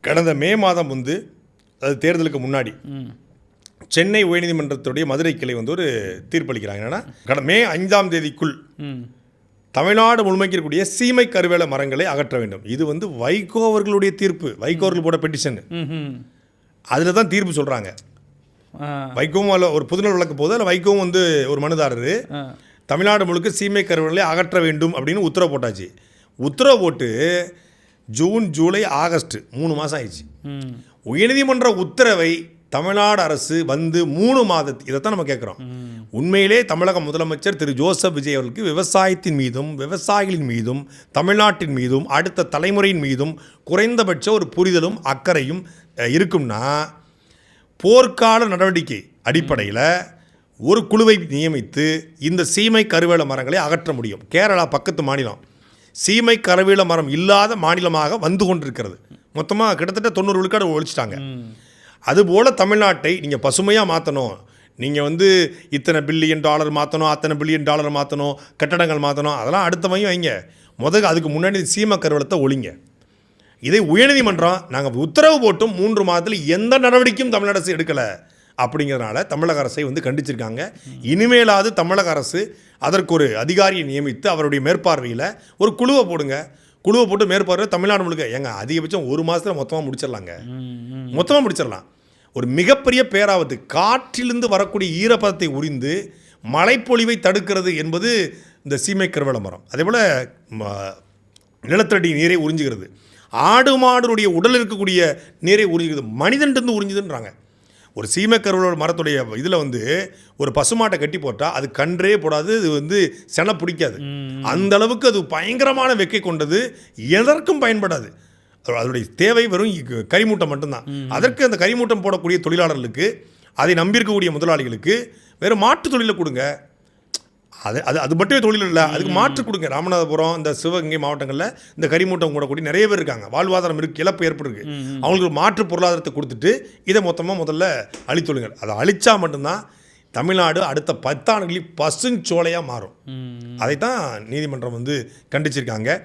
கடந்த மே மாதம் வந்து அது தேர்தலுக்கு முன்னாடி சென்னை உயர்நீதிமன்றத்துடைய மதுரை கிளை வந்து ஒரு தீர்ப்பளிக்கிறாங்க. என்னன்னா மே 5ஆம் தேதிக்குள் தமிழ்நாடு முழுமைக்கு இருக்கக்கூடிய சீமை கருவேல மரங்களை அகற்ற வேண்டும். இது வந்து வைகோ அவர்களுடைய தீர்ப்பு, வைகோ அவர்கள் போட பெட்டிஷன், அதில் தான் தீர்ப்பு சொல்கிறாங்க. வைகோவும் அதில் ஒரு புதுநல் வழக்கு போது அதில் வைகோவும் வந்து ஒரு மனுதாரர் தமிழ்நாடு முழுக்க சீமை கருவேலை அகற்ற வேண்டும் அப்படின்னு உத்தரவு போட்டாச்சு. உத்தரவு போட்டு ஜூன், ஜூலை, ஆகஸ்ட் 3 மாதம் ஆயிடுச்சு. உயர்நீதிமன்ற உத்தரவை தமிழ்நாடு அரசு வந்து 3 மாதத்து இதைத்தான் நம்ம கேட்குறோம். உண்மையிலே தமிழக முதலமைச்சர் திரு ஜோசப் விஜய் அவர்களுக்கு விவசாயத்தின் மீதும் விவசாயிகளின் மீதும் தமிழ்நாட்டின் மீதும் அடுத்த தலைமுறையின் மீதும் குறைந்தபட்ச ஒரு புரிதலும் அக்கறையும் இருக்கும்னா போர்க்கால நடவடிக்கை அடிப்படையில் ஒரு குழுவை நியமித்து இந்த சீமை கருவேல மரங்களை அகற்ற முடியும். கேரளா பக்கத்து மாநிலம் சீமை கருவேல மரம் இல்லாத மாநிலமாக வந்து கொண்டிருக்கிறது. மொத்தமாக கிட்டத்தட்ட 90 விழுக்காடு ஒழிச்சிட்டாங்க. அதுபோல் தமிழ்நாட்டை நீங்கள் பசுமையாக மாற்றணும், நீங்கள் வந்து இத்தனை $1 பில்லியன் மாற்றணும், அத்தனை $1 பில்லியன் மாற்றணும், கட்டடங்கள் மாற்றணும், அதெல்லாம் அடுத்த மையம் வைங்க. முதல்ல அதுக்கு முன்னாடி சீமை கருவேலத்தை ஒழிங்க. இதை உயர்நீதிமன்றம் நாங்கள் உத்தரவு போட்டும் 3 மாதத்தில் எந்த நடவடிக்கையும் தமிழக அரசு எடுக்கலை அப்படிங்கிறதுனால தமிழக அரசை வந்து கண்டிச்சிருக்காங்க. இனிமேலாவது தமிழக அரசு அதற்கு ஒரு அதிகாரியை நியமித்து அவருடைய மேற்பார்வையில் ஒரு குழுவை போடுங்க. குழுவை போட்டு மேற்பார்வை தமிழ்நாடு முழுக்க அதிகபட்சம் 1 மாதத்தில் மொத்தமாக முடிச்சிடலாம். ஒரு மிகப்பெரிய பேராபத்து, காற்றிலிருந்து வரக்கூடிய ஈரப்பதத்தை உறிந்து மழைப்பொழிவை தடுக்கிறது என்பது இந்த சீமை கருவேல மரம். அதே போல் நிலத்தடி நீரை உறிஞ்சுகிறது, ஆடு மாடுடைய உடலில் இருக்கக்கூடிய நீரை உறிஞ்சுகிறது, மனிதன்ட்டு உறிஞ்சுதுன்றாங்க. ஒரு சீமை கருவேல மரத்துடைய இதில் வந்து ஒரு பசுமாட்டை கட்டி போட்டால் அது கன்றே போடாது, இது வந்து செனை பிடிக்காது. அந்த அளவுக்கு அது பயங்கரமான வெக்கை கொண்டது, எதற்கும் பயன்படாது. அதனுடைய தேவை வெறும் கரிமூட்டம் மட்டும்தான். அதற்கு அந்த கரிமூட்டம் போடக்கூடிய தொழிலாளர்களுக்கு, அதை நம்பியிருக்கக்கூடிய முதலாளிகளுக்கு வேறு மாற்று தொழிலை கொடுங்க. அது மட்டுமே தொழில் இல்லை, அதுக்கு மாற்று கொடுங்க. ராமநாதபுரம், இந்த சிவகங்கை மாவட்டங்களில் இந்த கரிமூட்டம் கூடக்கூடிய நிறைய பேர் இருக்காங்க, வாழ்வாதாரம் இருக்குது, இழப்பு ஏற்பட்டுருக்கு. அவங்களுக்கு மாற்று பொருளாதாரத்தை கொடுத்துட்டு இதை முதல்ல அழித்தொழுங்க. அதை அழித்தா மட்டும்தான் தமிழ்நாடு அடுத்த 10 ஆண்டுகளில் பசுஞ்சோலையாக மாறும். அதைத்தான் நீதிமன்றம் வந்து கண்டிச்சிருக்காங்க.